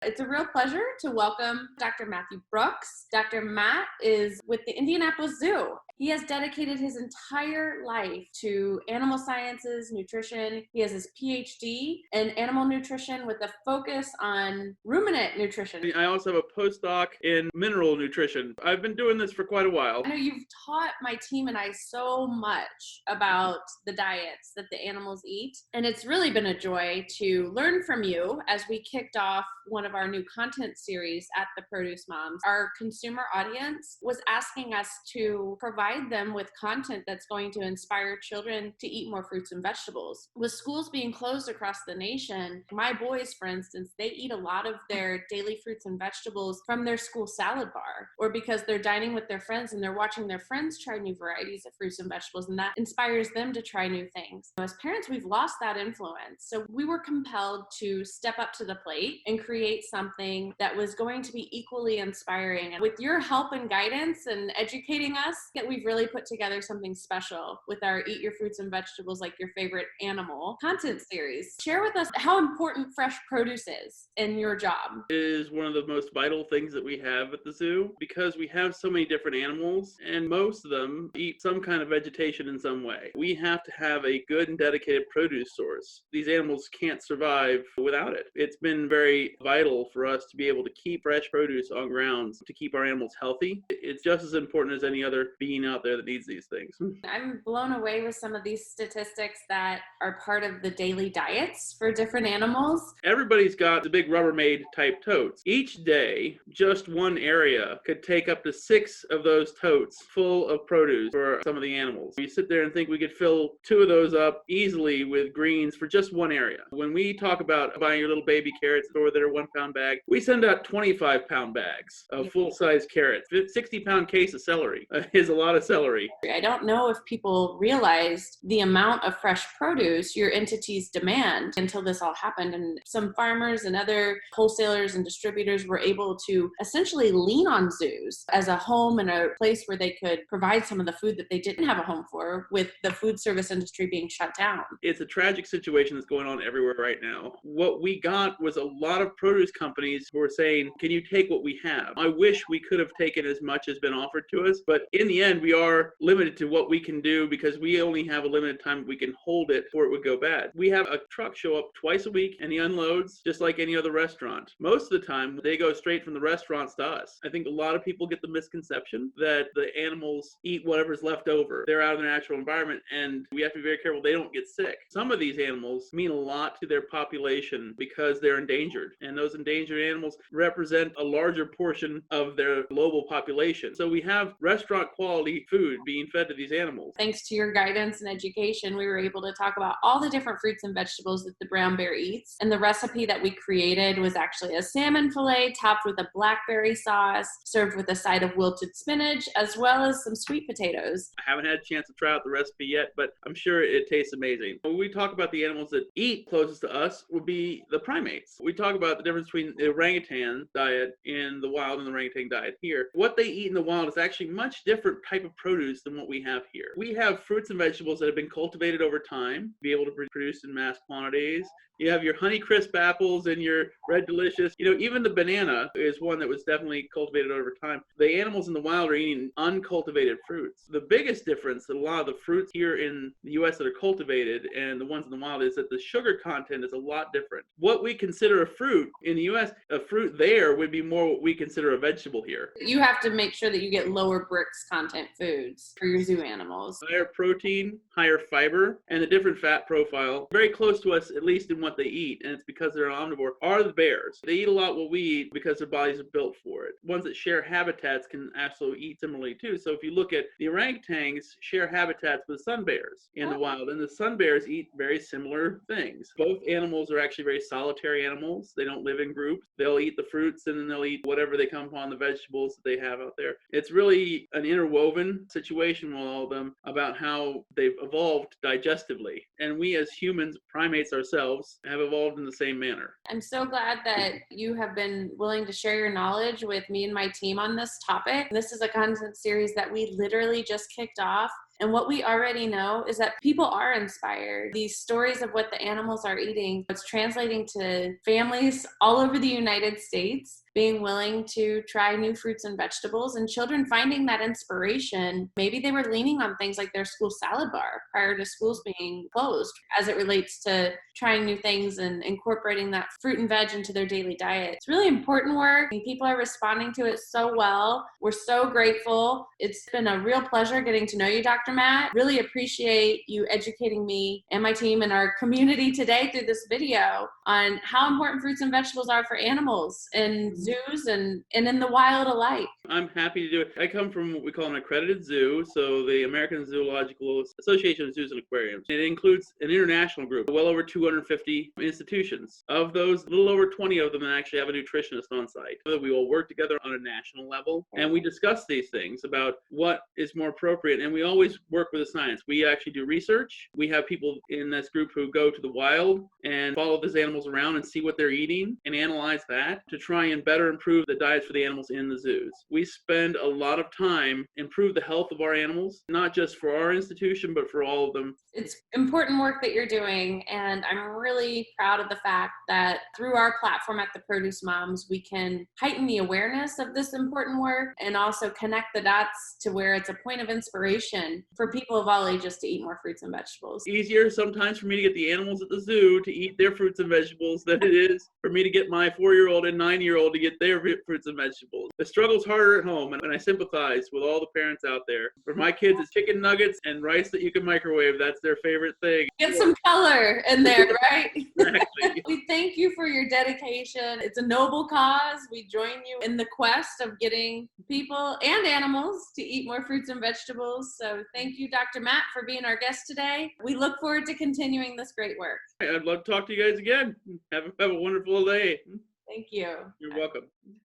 It's a real pleasure to welcome Dr. Matthew Brooks. Dr. Matt is with the Indianapolis Zoo. He has dedicated his entire life to animal sciences, nutrition. He has his PhD in animal nutrition with a focus on ruminant nutrition. I also have a postdoc in mineral nutrition. I've been doing this for quite a while. I know you've taught my team and I so much about the diets that the animals eat, and it's really been a joy to learn from you as we kicked off one of our new content series at the Produce Moms. Our consumer audience was asking us to provide them with content that's going to inspire children to eat more fruits and vegetables. With schools being closed across the nation, my boys, for instance, they eat a lot of their daily fruits and vegetables from their school salad bar, or because they're dining with their friends and they're watching their friends try new varieties of fruits and vegetables, and that inspires them to try new things. As parents, we've lost that influence. So we were compelled to step up to the plate and create something that was going to be equally inspiring. And with your help and guidance and educating us, that we've really put together something special with our Eat Your Fruits and Vegetables Like Your Favorite Animal content series. Share with us how important fresh produce is in your job. It is one of the most vital things that we have at the zoo because we have so many different animals and most of them eat some kind of vegetation in some way. We have to have a good and dedicated produce source. These animals can't survive without it. It's been very vital for us to be able to keep fresh produce on grounds to keep our animals healthy. It's just as important as any other being out there that needs these things. I'm blown away with some of these statistics that are part of the daily diets for different animals. Everybody's got the big Rubbermaid type totes. Each day, just one area could take up to 6 of those totes full of produce for some of the animals. You sit there and think we could fill 2 of those up easily with greens for just one area. When we talk about buying your little baby carrots or that are 1-pound bag, we send out 25-pound bags of full-size carrots. 60-pound case of celery is a lot of celery. I don't know if people realized the amount of fresh produce your entities demand until this all happened. And some farmers and other wholesalers and distributors were able to essentially lean on zoos as a home and a place where they could provide some of the food that they didn't have a home for, with the food service industry being shut down. It's a tragic situation that's going on everywhere right now. What we got was a lot of produce companies who were saying, can you take what we have? I wish we could have taken as much as been offered to us, but in the end, we are limited to what we can do because we only have a limited time we can hold it before it would go bad. We have a truck show up twice a week and he unloads just like any other restaurant. Most of the time, they go straight from the restaurants to us. I think a lot of people get the misconception that the animals eat whatever's left over. They're out in their natural environment and we have to be very careful they don't get sick. Some of these animals mean a lot to their population because they're endangered, and those endangered animals represent a larger portion of their global population. So we have restaurant quality food being fed to these animals. Thanks to your guidance and education, we were able to talk about all the different fruits and vegetables that the brown bear eats. And the recipe that we created was actually a salmon fillet topped with a blackberry sauce, served with a side of wilted spinach, as well as some sweet potatoes. I haven't had a chance to try out the recipe yet, but I'm sure it tastes amazing. When we talk about the animals that eat closest to us would be the primates. We talk about the difference between the orangutan diet in the wild and the orangutan diet here. What they eat in the wild is actually much different type of produce than what we have here. We have fruits and vegetables that have been cultivated over time to be able to produce in mass quantities. You have your Honeycrisp apples and your Red Delicious. Even the banana is one that was definitely cultivated over time. The animals in the wild are eating uncultivated fruits. The biggest difference that a lot of the fruits here in the U.S. that are cultivated and the ones in the wild is that the sugar content is a lot different. What we consider a fruit in the U.S., a fruit there would be more what we consider a vegetable here. You have to make sure that you get lower bricks content foods for your zoo animals. Higher protein, higher fiber, and a different fat profile. Very close to us, at least in what they eat, and it's because they're omnivore, are the bears. They eat a lot what we eat because their bodies are built for it. Ones that share habitats can also eat similarly too. So if you look at the orangutans, share habitats with sun bears in the wild, and the sun bears eat very similar things. Both animals are actually very solitary animals. They don't live in groups. They'll eat the fruits and then they'll eat whatever they come upon, the vegetables that they have out there. It's really an interwoven situation with all of them about how they've evolved digestively. And we as humans, primates ourselves, have evolved in the same manner. I'm so glad that you have been willing to share your knowledge with me and my team on this topic. This is a content series that we literally just kicked off And what we already know is that people are inspired. These stories of what the animals are eating, it's translating to families all over the United States being willing to try new fruits and vegetables, and children finding that inspiration. Maybe they were leaning on things like their school salad bar prior to schools being closed as it relates to trying new things and incorporating that fruit and veg into their daily diet. It's really important work, and people are responding to it so well. We're so grateful. It's been a real pleasure getting to know you, Dr. Matt. Really appreciate you educating me and my team and our community today through this video on how important fruits and vegetables are for animals in zoos and in the wild alike. I'm happy to do it. I come from what we call an accredited zoo, so the American Zoological Association of Zoos and Aquariums. It includes an international group, well over 250 institutions. Of those, a little over 20 of them actually have a nutritionist on site. So we all work together on a national level, and we discuss these things about what is more appropriate, and we always work with the science. We actually do research. We have people in this group who go to the wild and follow these animals around and see what they're eating and analyze that to try and better improve the diets for the animals in the zoos. We spend a lot of time improve the health of our animals, not just for our institution, but for all of them. It's important work that you're doing, and I'm really proud of the fact that through our platform at the Produce Moms, we can heighten the awareness of this important work and also connect the dots to where it's a point of inspiration for people of all ages to eat more fruits and vegetables. Easier sometimes for me to get the animals at the zoo to eat their fruits and vegetables than it is for me to get my 4-year-old and 9-year-old to get their fruits and vegetables. The struggle's harder at home, and I sympathize with all the parents out there. For my kids, it's chicken nuggets and rice that you can microwave. That's their favorite thing. Get some color in there, right? Exactly. We thank you for your dedication. It's a noble cause. We join you in the quest of getting people and animals to eat more fruits and vegetables. So thank you, Dr. Matt, for being our guest today. We look forward to continuing this great work. I'd love to talk to you guys again. Have a wonderful day. Thank you. You're welcome.